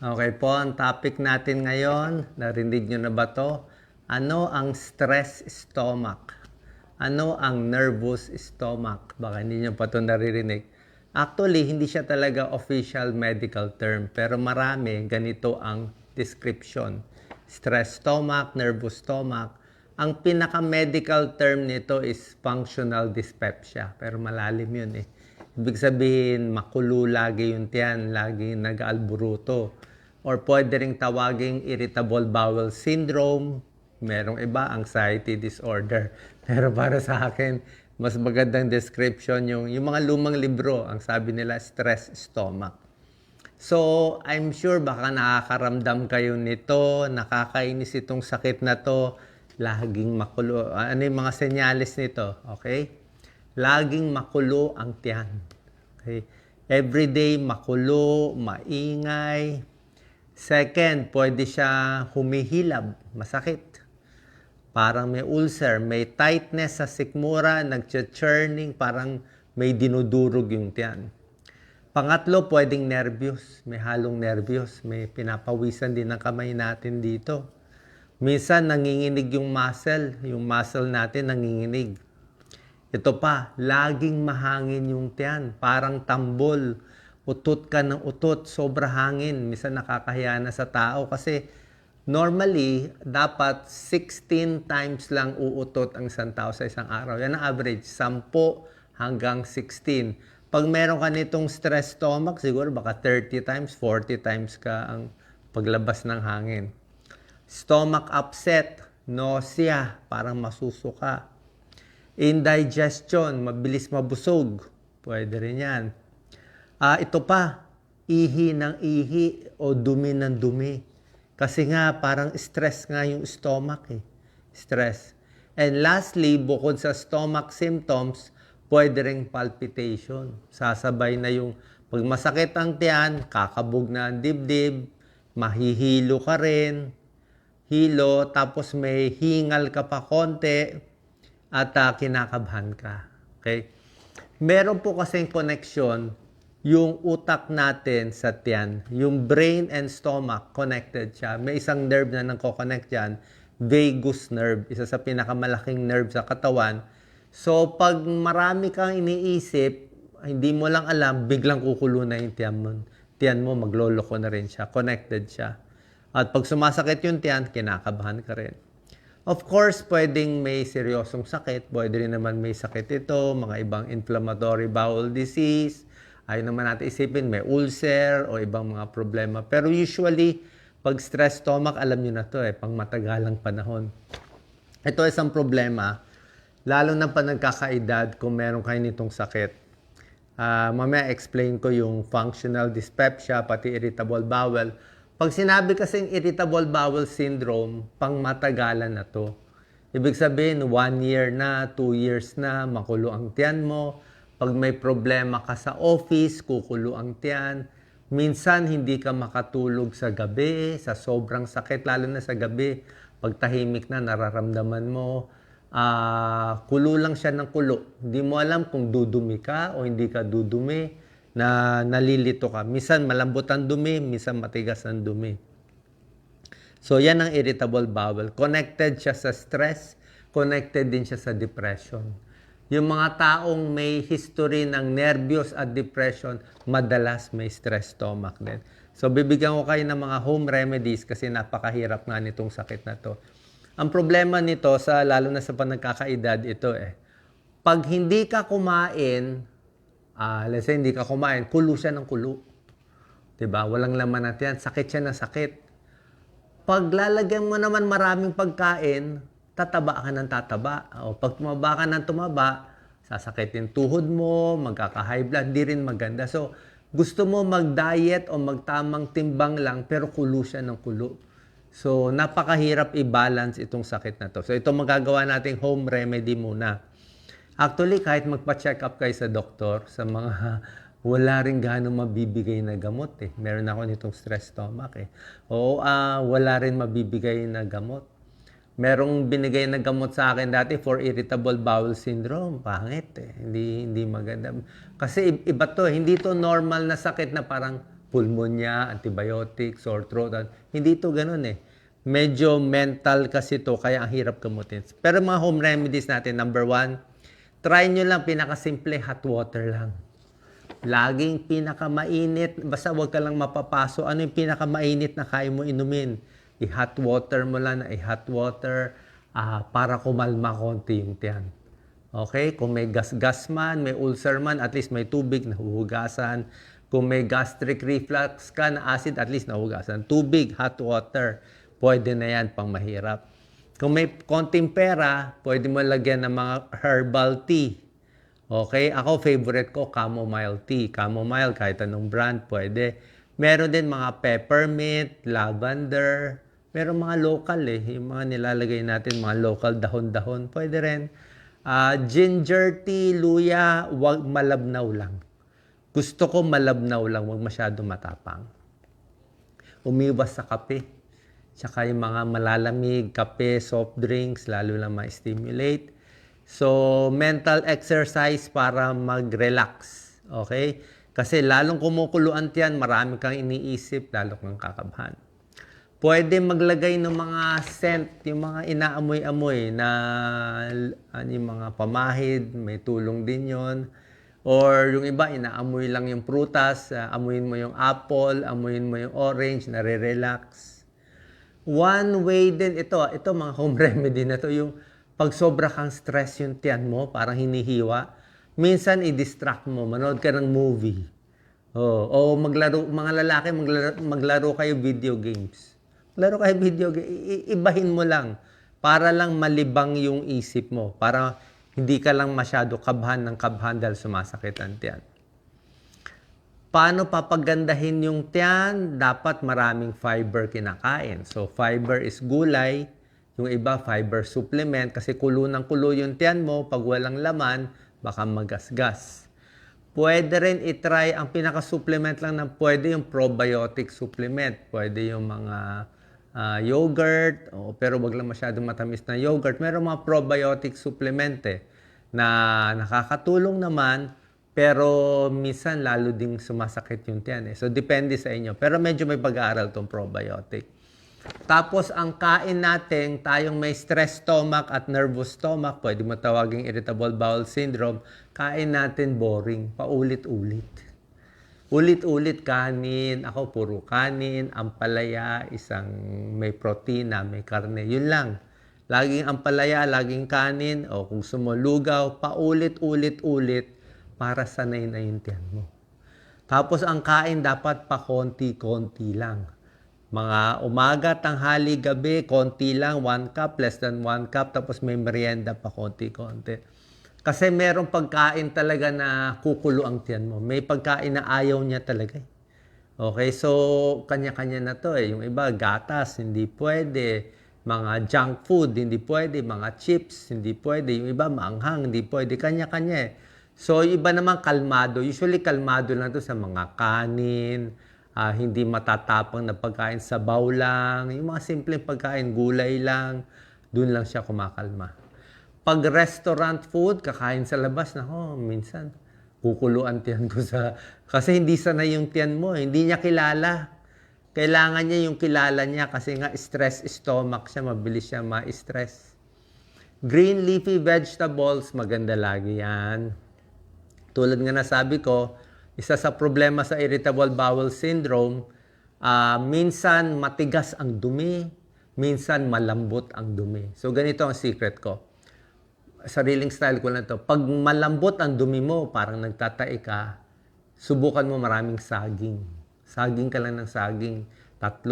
Okay po, ang topic natin ngayon, narinig nyo na ba to? Ano ang stress stomach? Ano ang nervous stomach? Baka hindi nyo pa ito naririnig. Actually, hindi siya talaga official medical term, pero marami ganito ang description. Stress stomach, nervous stomach. Ang pinaka-medical term nito is functional dyspepsia, pero malalim yun eh. Ibig sabihin, makulo lagi yung tiyan, lagi nag-alburuto. Or pwede ring tawaging irritable bowel syndrome. Merong iba, anxiety disorder. Pero para sa akin, mas magandang description yung mga lumang libro. Ang sabi nila, stress stomach. So, I'm sure baka nakakaramdam kayo nito, nakakainis itong sakit na to, laging makulo. Ano yung mga senyales nito? Okay? Laging makulo ang tiyan. Okay? Everyday makulo, maingay. Second, pwede siya humihilab, masakit. Parang may ulcer, may tightness sa sikmura, nag-churning, parang may dinudurog yung tiyan. Pangatlo, pwedeng nervyos, may halong nervyos, may pinapawisan din ng kamay natin dito. Minsan nanginginig yung muscle natin nanginginig. Ito pa, laging mahangin yung tiyan, parang tambol. Utot ka ng utot, sobra hangin. Minsan nakakahiya na sa tao kasi normally, dapat 16 times lang uutot ang isang tao sa isang araw. Yan ang average, 10 hanggang 16. Pag meron ka nitong stress stomach, siguro baka 30 times, 40 times ka ang paglabas ng hangin. Stomach upset, nausea, parang masusuka. Indigestion, mabilis mabusog. Pwede rin yan. Ito pa, ihi ng ihi o dumi ng dumi. Kasi nga, parang stress nga yung stomach eh. Stress. And lastly, bukod sa stomach symptoms, pwede ring palpitation. Sasabay na yung, pag masakit ang tiyan, kakabog na ang dibdib, mahihilo ka rin, hilo, tapos may hingal ka pa konti, at kinakabahan ka. Okay? Meron po kasing connection yung utak natin sa tiyan. Yung brain and stomach, connected siya. May isang nerve na nagko-connect yan, vagus nerve, isa sa pinakamalaking nerve sa katawan. So, pag marami kang iniisip, hindi mo lang alam, biglang kukulo na yung tiyan mo, magloloko na rin siya. Connected siya. At pag sumasakit yung tiyan, kinakabahan ka rin. Of course, pwedeng may seryosong sakit. Pwede rin naman may sakit ito, mga ibang inflammatory bowel disease. Ayaw naman natin isipin, may ulcer o ibang mga problema. Pero usually, pag stress stomach, alam nyo na to pang matagalang panahon. Ito isang problema, lalo na pa nagkakaedad kung meron kayo nitong sakit. Mamaya explain ko yung functional dyspepsia, pati irritable bowel. Pag sinabi kasing irritable bowel syndrome, pang matagalan na to. Ibig sabihin, 1 year na, 2 years na, makulo ang tiyan mo. Pag may problema ka sa office, kukulo ang tiyan. Minsan, hindi ka makatulog sa gabi, sa sobrang sakit, lalo na sa gabi. Pag tahimik na, nararamdaman mo. Kulo lang siya ng kulo. Hindi mo alam kung dudumi ka o hindi ka dudumi, na nalilito ka. Minsan, malambot ang dumi, minsan matigas ang dumi. So, yan ang irritable bowel. Connected siya sa stress, connected din siya sa depression. Yung mga taong may history ng nervyos at depression, madalas may stress stomach din. So, bibigyan ko kayo ng mga home remedies kasi napakahirap nga nitong sakit na to. Ang problema nito, lalo na sa panagkakaedad, ito pag hindi ka kumain, let's say hindi ka kumain, kulo siya ng kulo. Diba? Walang laman natin yan. Sakit siya na sakit. Pag lalagyan mo naman maraming pagkain, tataba ka ng tataba. O pag tumaba ka ng tumaba, sasakit yung tuhod mo, magkaka-high blood, di rin maganda. So, gusto mo mag-diet o magtamang timbang lang, pero kulo siya ng kulo. So, napakahirap i-balance itong sakit na to. So, ito magagawa nating home remedy muna. Actually, kahit magpa-check up kayo sa doktor, sa mga wala rin gano'ng mabibigay na gamot Meron ako nitong stress stomach Oo, wala rin mabibigay na gamot. Merong binigay na gamot sa akin dati for irritable bowel syndrome. Pangit Hindi maganda. Kasi iba to. Hindi to normal na sakit na parang pulmonya, antibiotic, sore throat. Hindi ito ganun eh. Medyo mental kasi to kaya ang hirap gamutin. Pero mga home remedies natin, number 1, try nyo lang, pinakasimple, hot water lang. Laging pinakamainit, basta wag ka lang mapapaso. Ano yung pinakamainit na kaya mo inumin? I-hot water mo lang, i-hot water para kumalma konti yung tiyan. Okay? Kung may gas-gas man, may ulcer man, at least may tubig na huhugasan. Kung may gastric reflux ka na acid, at least nahugasan. Tubig, hot water, pwede na yan pang mahirap. Kung may konting pera, pwede mo lagyan ng mga herbal tea. Okay? Ako, favorite ko, chamomile tea. Chamomile, kahit anong brand, pwede. Meron din mga peppermint, lavender. Meron mga local eh. Yung mga nilalagay natin, mga local dahon-dahon. Pwede rin. Ginger tea, luya, wag malabnaw lang. Gusto ko malabnaw lang, wag masyado matapang. Umiwas sa kape. Tsaka yung mga malalamig, kape, soft drinks, lalo lang ma-stimulate. So, mental exercise para mag-relax. Okay? Kasi lalong kumukuluan yan, marami kang iniisip, lalo kang kakabahan. Pwede maglagay ng mga scent, yung mga inaamoy-amoy na yung mga pamahid, may tulong din yon. Or yung iba, inaamoy lang yung prutas, amuyin mo yung apple, amuyin mo yung orange, nare-relax. One way din, ito mga home remedy na to, yung pag sobra kang stress yung tiyan mo, parang hinihiwa, minsan i-distract mo, manood ka ng movie. O maglaro, mga lalaki, maglaro kayo video games. Maglaro kayo video games, ibahin mo lang, para lang malibang yung isip mo, para hindi ka lang masyado kabhan ng kabhan dahil sumasakit ang tiyan. Paano papagandahin yung tiyan? Dapat maraming fiber kinakain. So, fiber is gulay. Yung iba, fiber supplement. Kasi kulo ng kulo yung tiyan mo. Pag walang laman, baka magasgas. Pwede rin itry, ang pinaka-supplement lang na pwede yung probiotic supplement. Pwede yung mga yogurt. Pero wag lang masyadong matamis na yogurt. Meron mga probiotic supplement na nakakatulong naman. Pero minsan lalo ding sumasakit yung tiyan. So, depende sa inyo. Pero medyo may pag-aaral tong probiotic. Tapos, ang kain natin, tayong may stress stomach at nervous stomach, pwede mo tawaging irritable bowel syndrome, kain natin boring, paulit-ulit. Ulit-ulit kanin, ako puro kanin, ampalaya, isang may protina, may karne, yun lang. Laging ampalaya, laging kanin, o kung sumulugaw, paulit-ulit-ulit, para sanay na yung tiyan mo. Tapos ang kain dapat pa konti-konti lang. Mga umaga, tanghali, gabi, konti lang, 1 cup, less than 1 cup, tapos may merienda pa konti-konti. Kasi merong pagkain talaga na kukulo ang tiyan mo. May pagkain na ayaw niya talaga. Okay, so kanya-kanya na to eh. Yung iba, gatas, hindi pwede. Mga junk food, hindi pwede. Mga chips, hindi pwede. Yung iba, maanghang, hindi pwede. Kanya-kanya eh. So, iba naman kalmado. Usually, kalmado lang to sa mga kanin, hindi matatapang na pagkain, sabaw lang, yung mga simpleng pagkain, gulay lang, dun lang siya kumakalma. Pag restaurant food, kakain sa labas, minsan, kukuluan tiyan ko kasi hindi sanay yung tiyan mo, hindi niya kilala. Kailangan niya yung kilala niya kasi nga stress stomach siya, mabilis siya ma-stress. Green leafy vegetables, maganda lagi yan. Tulad nga nasabi ko, isa sa problema sa irritable bowel syndrome, minsan matigas ang dumi, minsan malambot ang dumi. So ganito ang secret ko. Sariling style ko lang to. Pag malambot ang dumi mo, parang nagtatae ka, subukan mo maraming saging. Saging ka lang ng saging. 3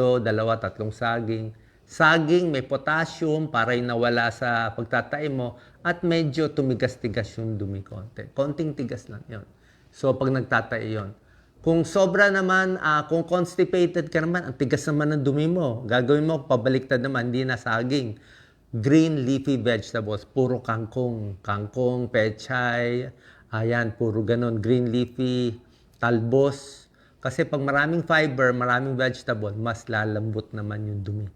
saging. Saging, may potassium para yung nawala sa pagtatae mo at medyo tumigas-tigas yung dumi konti. Konting tigas lang yon. So, pag nagtatae yon. Kung sobra naman, kung constipated ka naman, ang tigas naman ng dumi mo. Gagawin mo, pabaliktad naman, hindi na saging. Green leafy vegetables, puro kangkong. Kangkong, pechay, ayan, puro ganon. Green leafy, talbos. Kasi pag maraming fiber, maraming vegetable, mas lalambot naman yung dumi.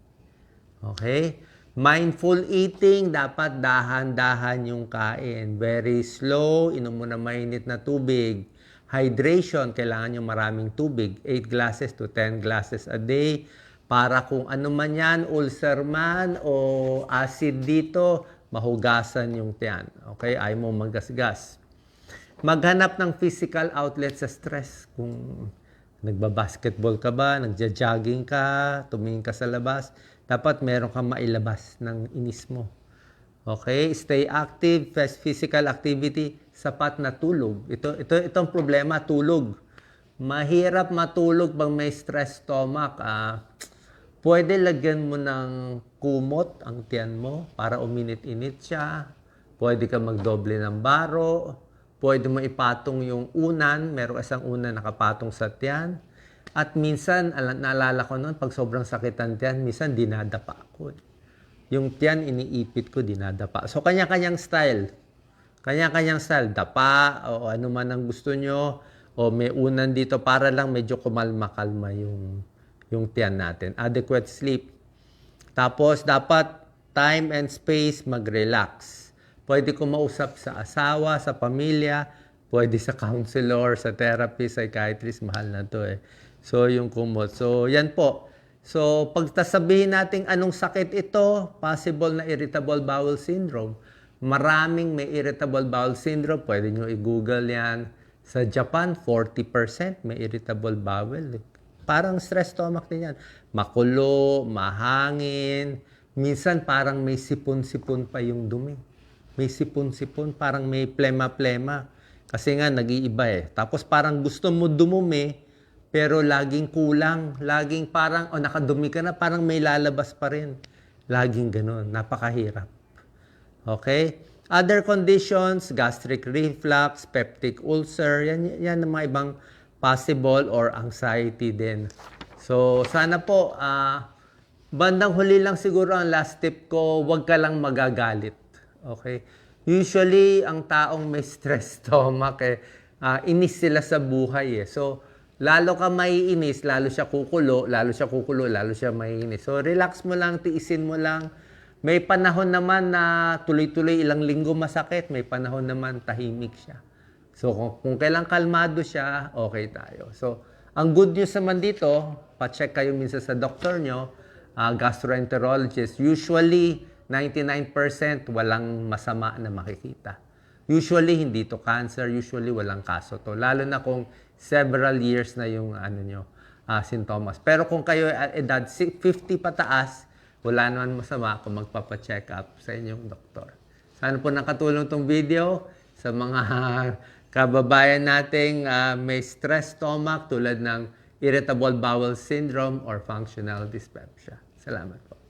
Okay? Mindful eating, dapat dahan-dahan yung kain. Very slow, inom mo na mainit na tubig. hydration, kailangan nyo maraming tubig, 8 glasses to 10 glasses a day, para kung ano man yan, ulcer man o acid dito, mahugasan yung tiyan. Okay? Ayaw mo magasgas. Maghanap ng physical outlet sa stress. Kung nagbabasketball ka ba, nagja-jogging ka, tumingin ka sa labas, dapat meron kang mailabas ng inis mo. Okay? Stay active, physical activity, sapat na tulog. Itong problema, tulog. Mahirap matulog pag may stress stomach. Pwede lagyan mo ng kumot ang tiyan mo para uminit-init siya. Pwede ka magdoble ng baro. Pwede mo ipatong yung unan. Meron isang unan nakapatong sa tiyan. At minsan, naalala ko noon, pag sobrang sakit ang tiyan, minsan dinadapa ako. Yung tiyan, iniipit ko, dinadapa. So, kanya-kanyang style. Kanya-kanyang style. Dapa, o ano man ang gusto nyo. O may unan dito para lang medyo kumalma-kalma yung tiyan natin. Adequate sleep. Tapos, dapat time and space mag-relax. Pwede ko mausap sa asawa, sa pamilya, pwede sa counselor, sa therapist, psychiatrist, mahal na to eh. So, yung kumot. So, yan po. So, pagtasabihin natin anong sakit ito, possible na irritable bowel syndrome. Maraming may irritable bowel syndrome. Pwede nyo i-google yan. Sa Japan, 40% may irritable bowel. Parang stress stomach din yan. Makulo, mahangin. Minsan parang may sipon-sipon pa yung dumi. May sipon-sipon, parang may plema-plema. Kasi nga, nag-iiba eh. Tapos parang gusto mo dumumi, pero laging kulang. Laging parang, nakadumi ka na, parang may lalabas pa rin. Laging ganun. Napakahirap. Okay? Other conditions, gastric reflux, peptic ulcer, yan ang mga ibang possible or anxiety din. So, sana po, bandang huli lang siguro ang last tip ko, huwag ka lang magagalit. Okay? Usually, ang taong may stress stomach, inis sila sa buhay eh. So, lalo ka maiinis, lalo siya kukulo, lalo siya maiinis. So, relax mo lang, tiisin mo lang. May panahon naman na tuloy-tuloy ilang linggo masakit, may panahon naman tahimik siya. So, kung kailang kalmado siya, okay tayo. So, ang good news naman dito, pa-check kayo minsan sa doktor nyo, gastroenterologist. Usually, 99% walang masama na makikita. Usually, hindi to cancer. Usually, walang kaso to. Lalo na kung several years na yung sintomas. Pero kung kayo edad 50 pataas, wala naman masama kung magpapacheck up sa inyong doktor. Sana po nakatulong tong video sa mga kababayan nating may stress stomach tulad ng irritable bowel syndrome or functional dyspepsia. Salamat po.